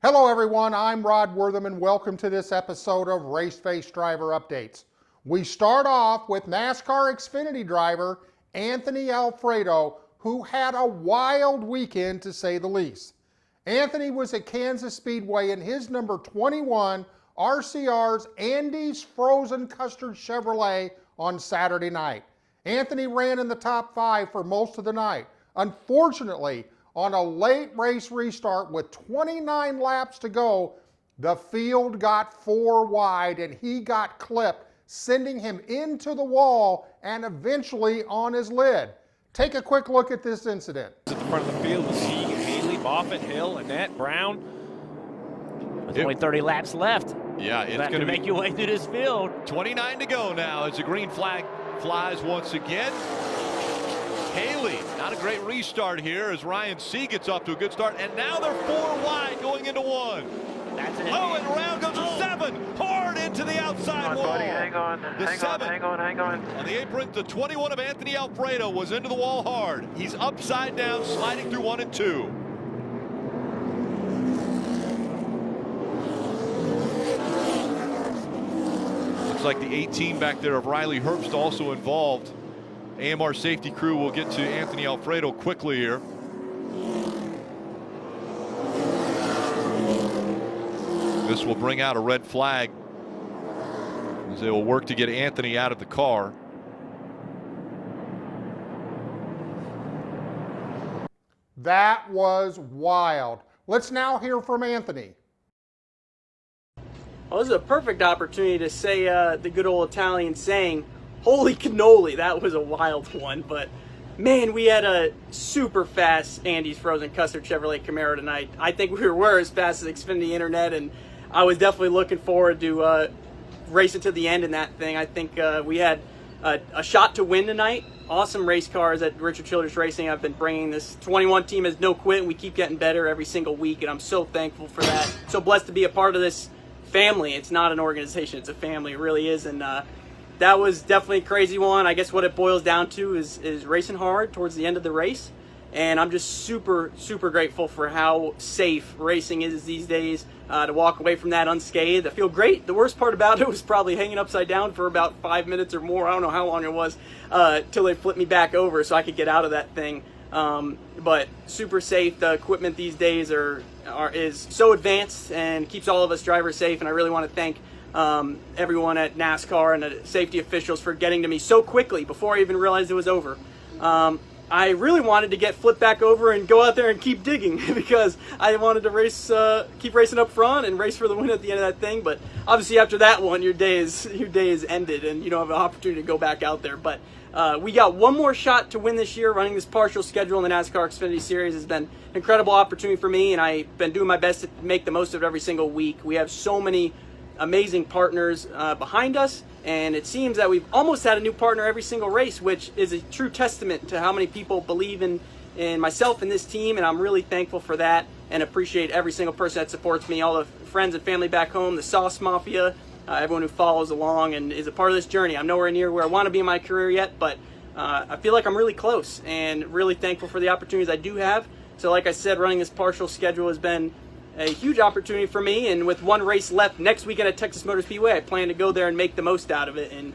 Hello everyone, I'm Rod Wortham and welcome to this episode of Race Face Driver Updates. We start off with NASCAR Xfinity driver Anthony Alfredo, who had a wild weekend to say the least. Anthony was at Kansas Speedway in his number 21 RCR's Andes Frozen Custard Chevrolet on Saturday night. Anthony ran in the top 5 for most of the night. Unfortunately, on a late race restart with 29 laps to go, the field got 4 wide and he got clipped, sending him into the wall and eventually on his lid. Take a quick look at this incident. At the front of the field, we'll see Haley, Moffitt, Hill, Annette, Brown. With only 30 laps left. Yeah, it's going to make your way through this field. 29 to go now as the green flag flies once again. Haley, not a great restart here as Ryan Sieg gets off to a good start, and now they're 4 wide going into 1. That's it. Oh, and around goes a 7, hard into the outside wall. Buddy, hang on, hang on. On the apron, the 21 of Anthony Alfredo was into the wall hard. He's upside down, sliding through 1 and 2. Looks like the 18 back there of Riley Herbst also involved. AMR safety crew will get to Anthony Alfredo quickly here. This will bring out a red flag as they will work to get Anthony out of the car. That was wild. Let's now hear from Anthony. Well, this is a perfect opportunity to say the good old Italian saying, holy cannoli. That was a wild one, but man, we had a super fast Andes Frozen Custard Chevrolet Camaro tonight. I think we were as fast as Xfinity Internet, and I was definitely looking forward to racing to the end in that thing. I think we had a shot to win tonight. Awesome race cars at Richard Childress Racing. I've been bringing this 21 team has no quit, and we keep getting better every single week, and I'm so thankful for that. So blessed to be a part of this family. It's not an organization, it's a family. It really is, and that was definitely a crazy one. I guess what it boils down to is racing hard towards the end of the race. And I'm just super, super grateful for how safe racing is these days, to walk away from that unscathed. I feel great. The worst part about it was probably hanging upside down for about 5 minutes or more. I don't know how long it was, till they flipped me back over so I could get out of that thing. But super safe. The equipment these days is so advanced and keeps all of us drivers safe. And I really want to thank everyone at NASCAR and the safety officials for getting to me so quickly before I even realized it was over. I really wanted to get flipped back over and go out there and keep digging because I wanted to race, keep racing up front and race for the win at the end of that thing. But obviously after that one, your day is ended and you don't have an opportunity to go back out there. But we got one more shot to win this year. Running this partial schedule in the NASCAR Xfinity Series has been an incredible opportunity for me, and I've been doing my best to make the most of it every single week. We have so many amazing partners behind us, and it seems that we've almost had a new partner every single race, which is a true testament to how many people believe in myself and this team, and I'm really thankful for that and appreciate every single person that supports me, all the friends and family back home, the Sauce Mafia, everyone who follows along and is a part of this journey. I'm nowhere near where I want to be in my career yet, but I feel like I'm really close and really thankful for the opportunities I do have. So like I said, running this partial schedule has been a huge opportunity for me, and with one race left next weekend at Texas Motor Speedway, I plan to go there and make the most out of it and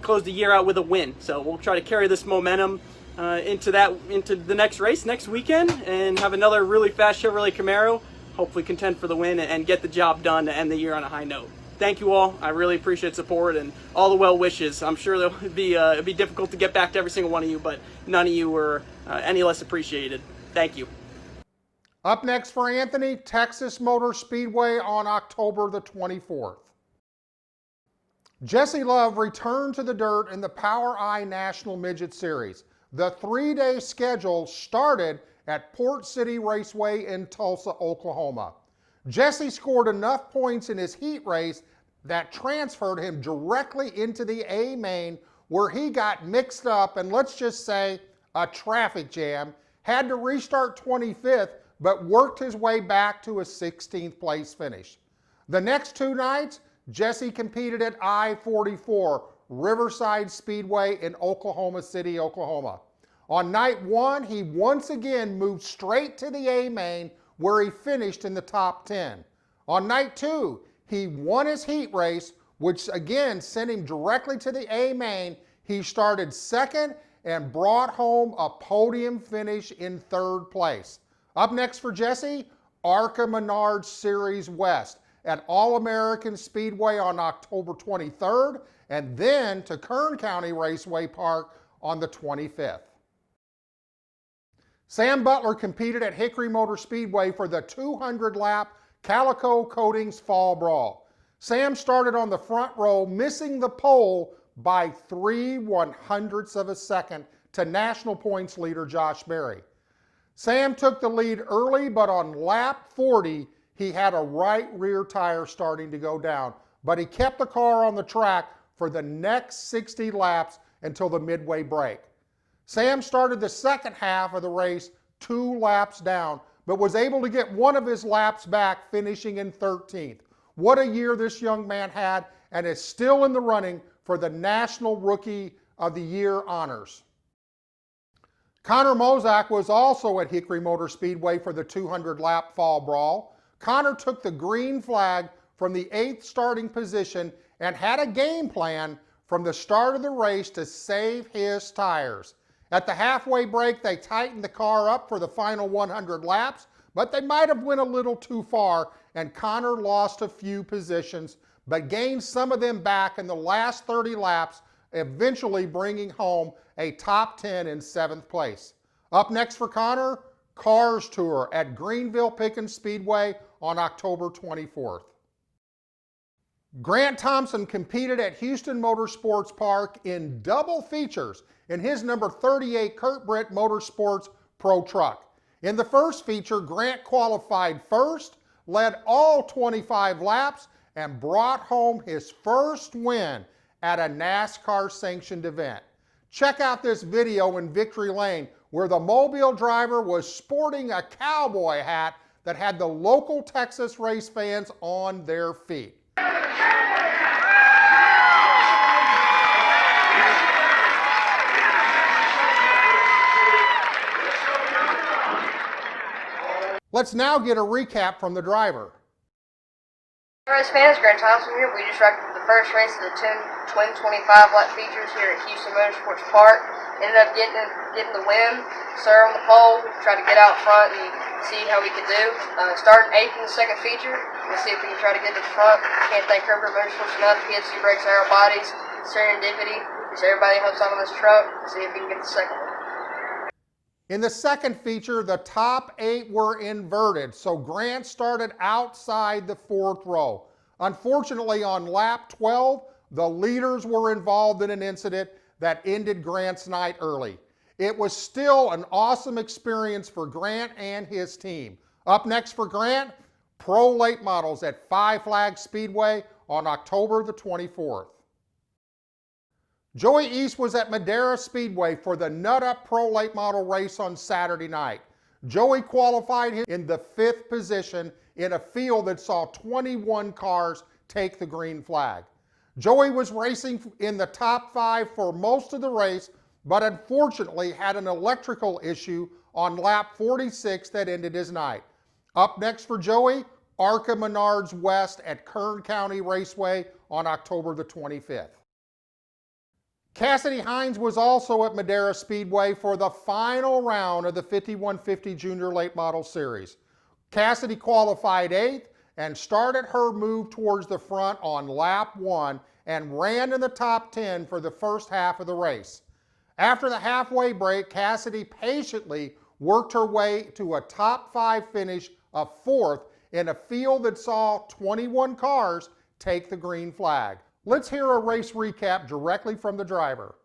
close the year out with a win. So we'll try to carry this momentum into the next race next weekend and have another really fast Chevrolet Camaro, hopefully contend for the win and get the job done to end the year on a high note. Thank you all. I really appreciate support and all the well wishes. I'm sure it'll be difficult to get back to every single one of you, but none of you were any less appreciated. Thank you. Up next for Anthony, Texas Motor Speedway on October the 24th. Jesse Love returned to the dirt in the POWRi National Midget Series. The 3-day schedule started at Port City Raceway in Tulsa, Oklahoma. Jesse scored enough points in his heat race that transferred him directly into the A main, where he got mixed up and, let's just say, a traffic jam, had to restart 25th, but worked his way back to a 16th place finish. The next 2 nights, Jesse competed at I-44, Riverside Speedway in Oklahoma City, Oklahoma. On night 1, he once again moved straight to the A main where he finished in the top 10. On night 2, he won his heat race, which again sent him directly to the A main. He started second and brought home a podium finish in 3rd place. Up next for Jesse, ARCA Menards Series West at All-American Speedway on October 23rd, and then to Kern County Raceway Park on the 25th. Sam Butler competed at Hickory Motor Speedway for the 200-lap Calico Coatings Fall Brawl. Sam started on the front row, missing the pole by 3/100ths of a second to national points leader Josh Berry. Sam took the lead early, but on lap 40, he had a right rear tire starting to go down, but he kept the car on the track for the next 60 laps until the midway break. Sam started the second half of the race 2 laps down, but was able to get one of his laps back, finishing in 13th. What a year this young man had, and is still in the running for the National Rookie of the Year honors. Connor Mozak was also at Hickory Motor Speedway for the 200-lap Fall Brawl. Connor took the green flag from the 8th starting position and had a game plan from the start of the race to save his tires. At the halfway break, they tightened the car up for the final 100 laps, but they might have went a little too far, and Connor lost a few positions, but gained some of them back in the last 30 laps, eventually bringing home a top 10 in 7th place. Up next for Connor, Cars Tour at Greenville Pickens Speedway on October 24th. Grant Thompson competed at Houston Motorsports Park in double features in his number 38 Kurt Britt Motorsports Pro Truck. In the first feature, Grant qualified first, led all 25 laps, and brought home his first win at a NASCAR-sanctioned event. Check out this video in Victory Lane where the Mobile driver was sporting a cowboy hat that had the local Texas race fans on their feet. Let's now get a recap from the driver. Race fans, Grant Thompson here. We just wrapped up the first race of the twin 25-lap features here at Houston Motorsports Park. Ended up getting the win. Sir on the pole. Tried to get out front and see how we could do. Starting 8th in the second feature. We'll see if we can try to get to the front. Can't thank Kurt Britt Motorsports enough. PFC Brakes, Aero Bodies, Serendipity. Just everybody helps out on this truck. See if we can get the second one. In the second feature, the top 8 were inverted, so Grant started outside the 4th row. Unfortunately, on lap 12, the leaders were involved in an incident that ended Grant's night early. It was still an awesome experience for Grant and his team. Up next for Grant, Pro Late Models at Five Flags Speedway on October the 24th. Joey East was at Madera Speedway for the Nut Up Pro Late Model race on Saturday night. Joey qualified in the 5th position in a field that saw 21 cars take the green flag. Joey was racing in the top 5 for most of the race, but unfortunately had an electrical issue on lap 46 that ended his night. Up next for Joey, ARCA Menards West at Kern County Raceway on October the 25th. Cassidy Hines was also at Madera Speedway for the final round of the 5150 Junior Late Model Series. Cassidy qualified 8th and started her move towards the front on lap 1 and ran in the top 10 for the first half of the race. After the halfway break, Cassidy patiently worked her way to a top 5 finish of 4th in a field that saw 21 cars take the green flag. Let's hear a race recap directly from the driver.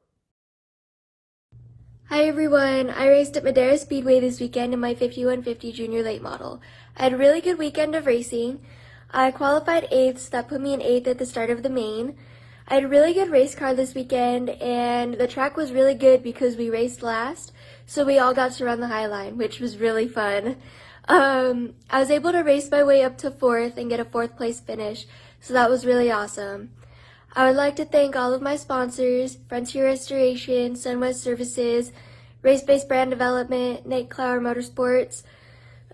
Hi everyone, I raced at Madera Speedway this weekend in my 5150 Junior Late Model. I had a really good weekend of racing. I qualified 8th, so that put me in 8th at the start of the main. I had a really good race car this weekend, and the track was really good because we raced last, so we all got to run the high line, which was really fun. I was able to race my way up to 4th and get a 4th place finish, so that was really awesome. I would like to thank all of my sponsors, Frontier Restoration, Sunwest Services, Race Based Brand Development, Nate Clower Motorsports,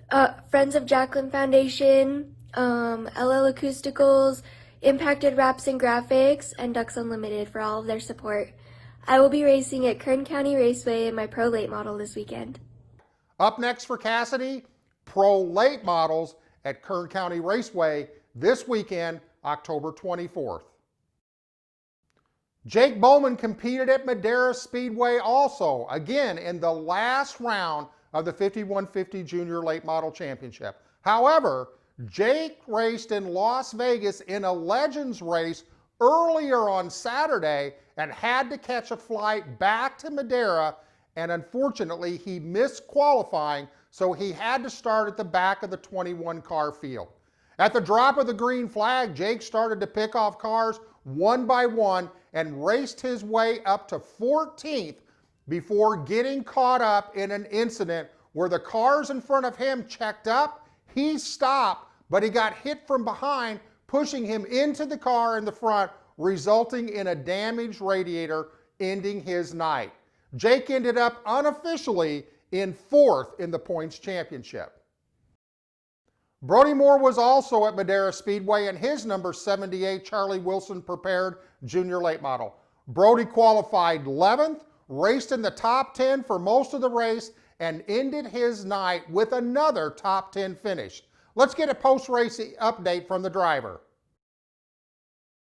Friends of Jacqueline Foundation, LL Acousticals, Impacted Wraps and Graphics, and Ducks Unlimited for all of their support. I will be racing at Kern County Raceway in my Pro Late Model this weekend. Up next for Cassidy, Pro Late Models at Kern County Raceway this weekend, October 24th. Jake Bowman competed at Madera Speedway also, again in the last round of the 5150 Junior Late Model Championship. However, Jake raced in Las Vegas in a Legends race earlier on Saturday and had to catch a flight back to Madera, and unfortunately he missed qualifying, so he had to start at the back of the 21 car field. At the drop of the green flag, Jake started to pick off cars one by one and raced his way up to 14th before getting caught up in an incident where the cars in front of him checked up, he stopped, but he got hit from behind, pushing him into the car in the front, resulting in a damaged radiator, ending his night. Jake ended up unofficially in 4th in the points championship. Brody Moore was also at Madera Speedway in his number 78 Charlie Wilson prepared junior late model. Brody qualified 11th, raced in the top 10 for most of the race, and ended his night with another top 10 finish. Let's get a post-race update from the driver.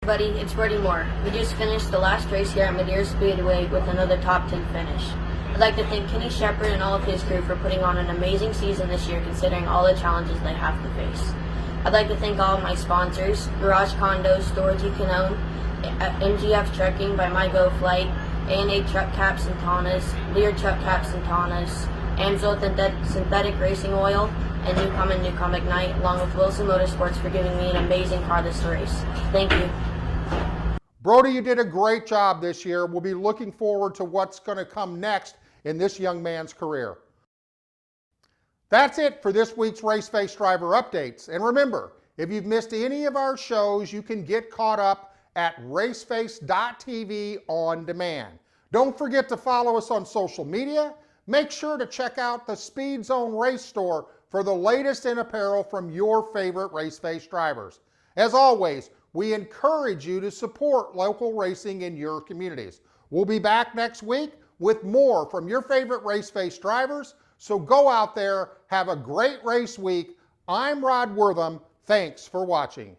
Buddy, it's Brody Moore. We just finished the last race here at Madera Speedway with another top 10 finish. I'd like to thank Kenny Shepard and all of his crew for putting on an amazing season this year considering all the challenges they have to face. I'd like to thank all of my sponsors, Garage Condos, Storage You Can Own, MGF Trucking by My Go Flight, A&A Truck Caps and Tonnas, Lear Truck Caps and Tonnas, Amsoil Synthetic Racing Oil, and Newcom and Newcom Ignite, along with Wilson Motorsports for giving me an amazing car this race. Thank you. Brody, you did a great job this year. We'll be looking forward to what's going to come next in this young man's career. That's it for this week's Raceface Driver Updates. And remember, if you've missed any of our shows, you can get caught up at raceface.tv on demand. Don't forget to follow us on social media. Make sure to check out the Speed Zone Race Store for the latest in apparel from your favorite Raceface drivers. As always, we encourage you to support local racing in your communities. We'll be back next week with more from your favorite Raceface drivers. So go out there, have a great race week. I'm Rod Wortham. Thanks for watching.